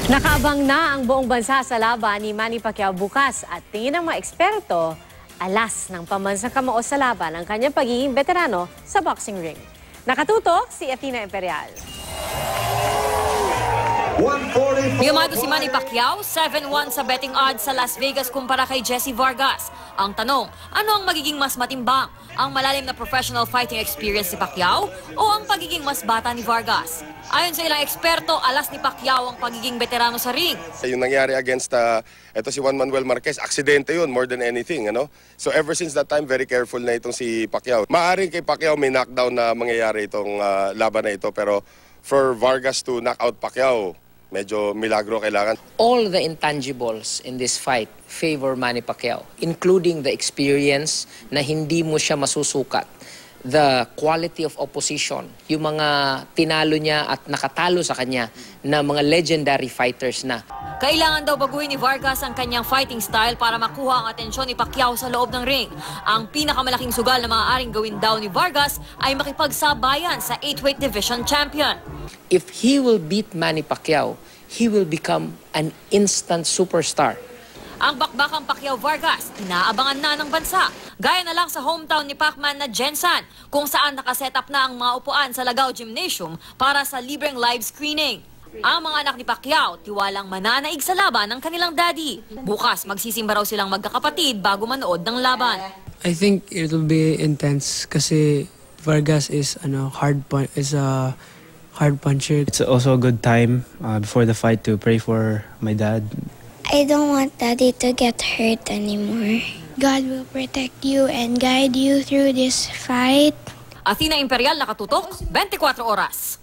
Nakaabang na ang buong bansa sa laban ni Manny Pacquiao bukas at tingin ng mga eksperto, alas ng pambansang kamao sa laban ang kanyang pagiging veterano sa boxing ring. Nakatutok si Athena Imperial. Yamado si Manny Pacquiao, 7-1 sa betting odds sa Las Vegas kumpara kay Jesse Vargas. Ang tanong, ano ang magiging mas matimbang? Ang malalim na professional fighting experience ni Pacquiao o ang pagiging mas bata ni Vargas? Ayon sa ilang eksperto, alas ni Pacquiao ang pagiging veterano sa ring. Yung nangyari against ito si Juan Manuel Marquez, aksidente yun more than anything. Ano? So ever since that time, very careful na itong si Pacquiao. Maaring kay Pacquiao may knockdown na mangyayari itong laban na ito, pero for Vargas to knock out Pacquiao, medyo milagro kailangan. All the intangibles in this fight favor Manny Pacquiao, including the experience na hindi mo siya masusukat, the quality of opposition, yung mga tinalo niya at nakatalo sa kanya na mga legendary fighters na. Kailangan daw baguhin ni Vargas ang kanyang fighting style para makuha ang atensyon ni Pacquiao sa loob ng ring. Ang pinakamalaking sugal na maaaring gawin daw ni Vargas ay makipagsabayan sa 8-weight division champion. If he will beat Manny Pacquiao, he will become an instant superstar. Ang bakbakang Pacquiao-Vargas, inaabangan na ng bansa. Gaya na lang sa hometown ni Pacman na Jensan, kung saan nakaset up na ang mga upuan sa Lagao Gymnasium para sa libreng live screening. Ang mga anak ni Pacquiao, tiwalang mananaig sa laban ng kanilang daddy. Bukas, magsisimba raw silang magkakapatid bago manood ng laban. I think it will be intense kasi Vargas is a hard puncher. It's also a good time before the fight to pray for my dad. I don't want Daddy to get hurt anymore. God will protect you and guide you through this fight. Athena Imperial, nakatutok, 24 oras.